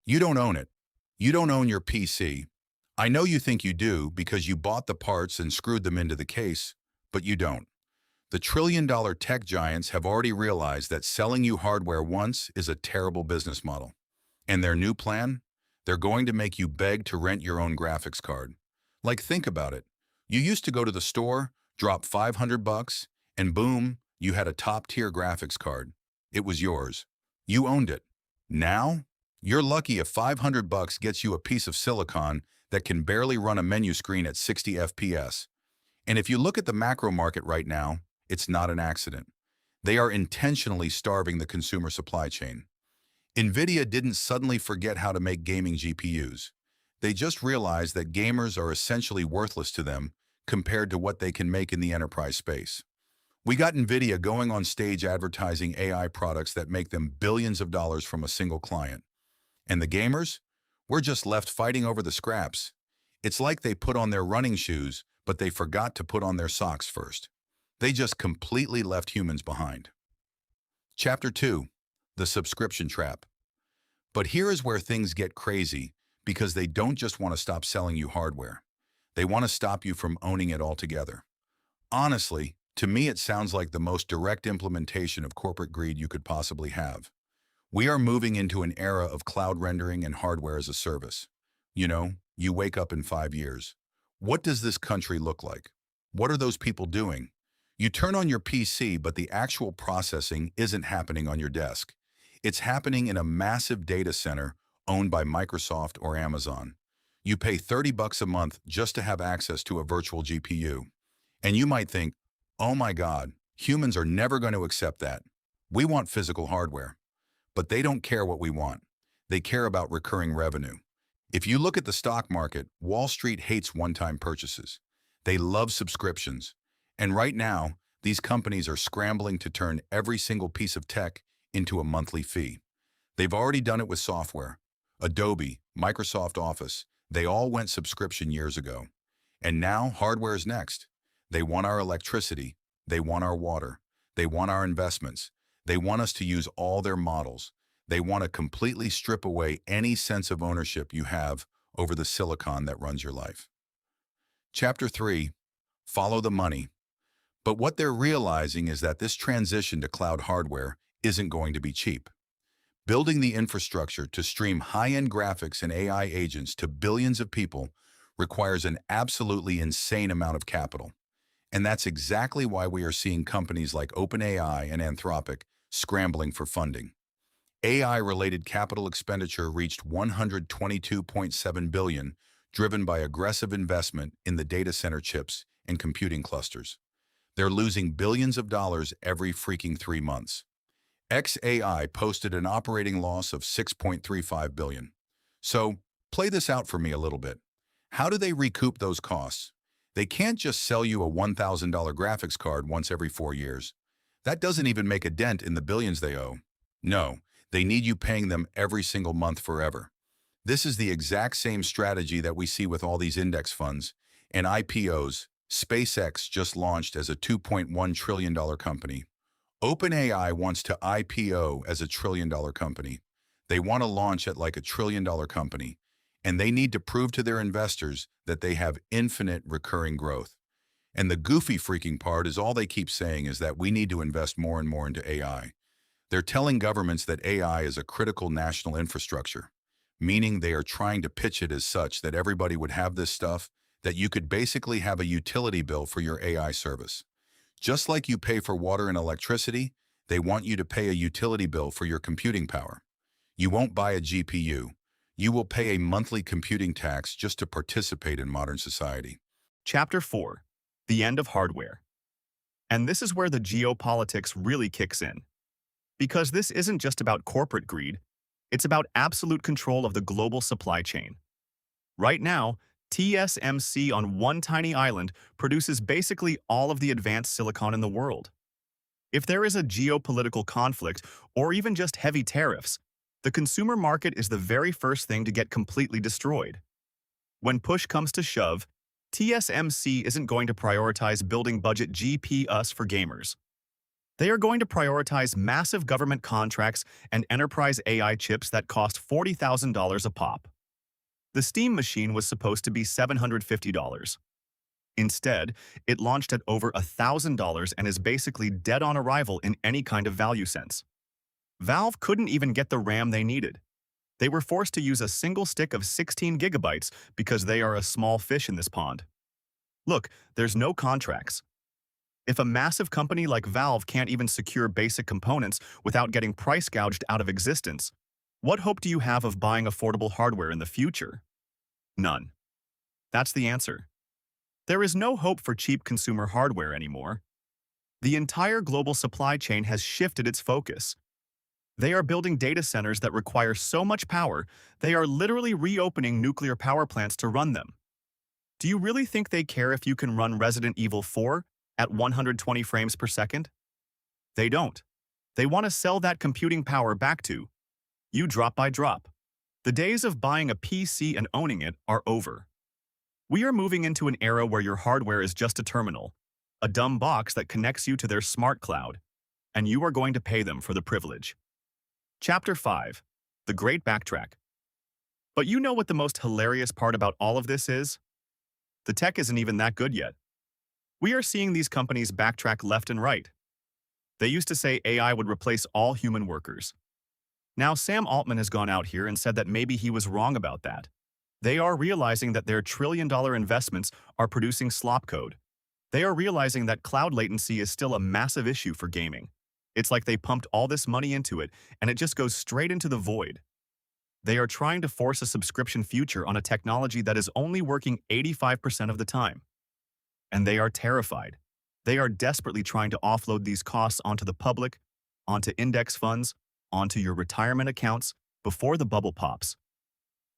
You don't own it. You don't own your PC. I know you think you do because you bought the parts and screwed them into the case, but you don't. The trillion-dollar tech giants have already realized that selling you hardware once is a terrible business model. And their new plan? They're going to make you beg to rent your own graphics card. Like, think about it. You used to go to the store, drop 500 bucks, and boom, you had a top-tier graphics card. It was yours. You owned it. Now, you're lucky if 500 bucks gets you a piece of silicon that can barely run a menu screen at 60 FPS. And if you look at the macro market right now, it's not an accident. They are intentionally starving the consumer supply chain. Nvidia didn't suddenly forget how to make gaming GPUs. They just realized that gamers are essentially worthless to them compared to what they can make in the enterprise space. We got Nvidia going on stage advertising AI products that make them billions of dollars from a single client. And the gamers? We're just left fighting over the scraps. It's like they put on their running shoes, but they forgot to put on their socks first. They just completely left humans behind. Chapter 2. The Subscription Trap. But here is where things get crazy, because they don't just want to stop selling you hardware. They want to stop you from owning it altogether. Honestly, to me it sounds like the most direct implementation of corporate greed you could possibly have. We are moving into an era of cloud rendering and hardware as a service. You wake up in 5 years. What does this country look like? What are those people doing? You turn on your PC, but the actual processing isn't happening on your desk. It's happening in a massive data center owned by Microsoft or Amazon. You pay 30 bucks a month just to have access to a virtual GPU. And you might think, oh my God, humans are never going to accept that. We want physical hardware. But they don't care what we want. They care about recurring revenue. If you look at the stock market, Wall Street hates one-time purchases. They love subscriptions. And right now, these companies are scrambling to turn every single piece of tech into a monthly fee. They've already done it with software. Adobe, Microsoft Office, they all went subscription years ago. And now hardware is next. They want our electricity. They want our water. They want our investments. They want us to use all their models. They want to completely strip away any sense of ownership you have over the silicon that runs your life. Chapter 3. Follow the money. But what they're realizing is that this transition to cloud hardware isn't going to be cheap. Building the infrastructure to stream high-end graphics and AI agents to billions of people requires an absolutely insane amount of capital. And that's exactly why we are seeing companies like OpenAI and Anthropic scrambling for funding. AI-related capital expenditure reached $122.7 billion, driven by aggressive investment in the data center chips and computing clusters. They're losing billions of dollars every freaking 3 months. xAI posted an operating loss of $6.35 billion. So, play this out for me a little bit. How do they recoup those costs? They can't just sell you a $1,000 graphics card once every 4 years. That doesn't even make a dent in the billions they owe. No, they need you paying them every single month forever. This is the exact same strategy that we see with all these index funds and IPOs. SpaceX just launched as a $2.1 trillion company. OpenAI wants to IPO as a $1 trillion company. They want to launch at like a $1 trillion company, and they need to prove to their investors that they have infinite recurring growth. And the goofy freaking part is all they keep saying is that we need to invest more and more into AI. They're telling governments that AI is a critical national infrastructure, meaning they are trying to pitch it as such that everybody would have this stuff, that you could basically have a utility bill for your AI service. Just like you pay for water and electricity, they want you to pay a utility bill for your computing power. You won't buy a GPU. You will pay a monthly computing tax just to participate in modern society. Chapter 4. The End of Hardware. And this is where the geopolitics really kicks in. Because this isn't just about corporate greed, it's about absolute control of the global supply chain. Right now, TSMC on one tiny island produces basically all of the advanced silicon in the world. If there is a geopolitical conflict, or even just heavy tariffs, the consumer market is the very first thing to get completely destroyed. When push comes to shove, TSMC isn't going to prioritize building budget GPUs for gamers. They are going to prioritize massive government contracts and enterprise AI chips that cost $40,000 a pop. The Steam machine was supposed to be $750. Instead, it launched at over $1,000 and is basically dead on arrival in any kind of value sense. Valve couldn't even get the RAM they needed. They were forced to use a single stick of 16 gigabytes because they are a small fish in this pond. Look, there's no contracts. If a massive company like Valve can't even secure basic components without getting price gouged out of existence, what hope do you have of buying affordable hardware in the future? None. That's the answer. There is no hope for cheap consumer hardware anymore. The entire global supply chain has shifted its focus. They are building data centers that require so much power, they are literally reopening nuclear power plants to run them. Do you really think they care if you can run Resident Evil 4 at 120 frames per second? They don't. They want to sell that computing power back to you drop by drop. The days of buying a PC and owning it are over. We are moving into an era where your hardware is just a terminal, a dumb box that connects you to their smart cloud, and you are going to pay them for the privilege. Chapter 5. The Great Backtrack. But you know what the most hilarious part about all of this is? The tech isn't even that good yet. We are seeing these companies backtrack left and right. They used to say AI would replace all human workers. Now Sam Altman has gone out here and said that maybe he was wrong about that. They are realizing that their trillion-dollar investments are producing slop code. They are realizing that cloud latency is still a massive issue for gaming. It's like they pumped all this money into it, and it just goes straight into the void. They are trying to force a subscription future on a technology that is only working 85% of the time. And they are terrified. They are desperately trying to offload these costs onto the public, onto index funds, onto your retirement accounts before the bubble pops.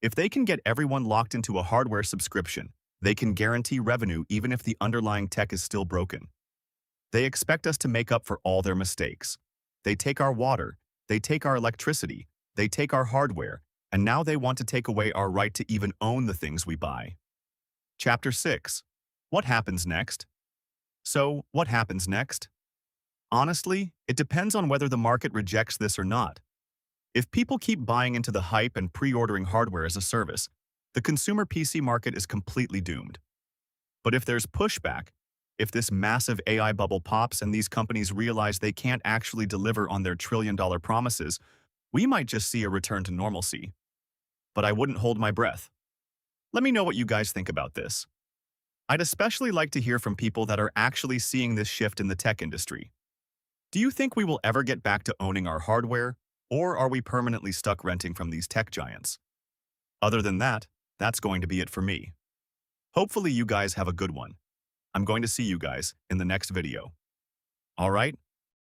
If they can get everyone locked into a hardware subscription, they can guarantee revenue even if the underlying tech is still broken. They expect us to make up for all their mistakes. They take our water, they take our electricity, they take our hardware, and now they want to take away our right to even own the things we buy. Chapter 6. What happens next? So, what happens next? Honestly, it depends on whether the market rejects this or not. If people keep buying into the hype and pre-ordering hardware as a service, the consumer PC market is completely doomed. But if there's pushback, if this massive AI bubble pops and these companies realize they can't actually deliver on their trillion-dollar promises, we might just see a return to normalcy. But I wouldn't hold my breath. Let me know what you guys think about this. I'd especially like to hear from people that are actually seeing this shift in the tech industry. Do you think we will ever get back to owning our hardware, or are we permanently stuck renting from these tech giants? Other than that, that's going to be it for me. Hopefully you guys have a good one. I'm going to see you guys in the next video. All right?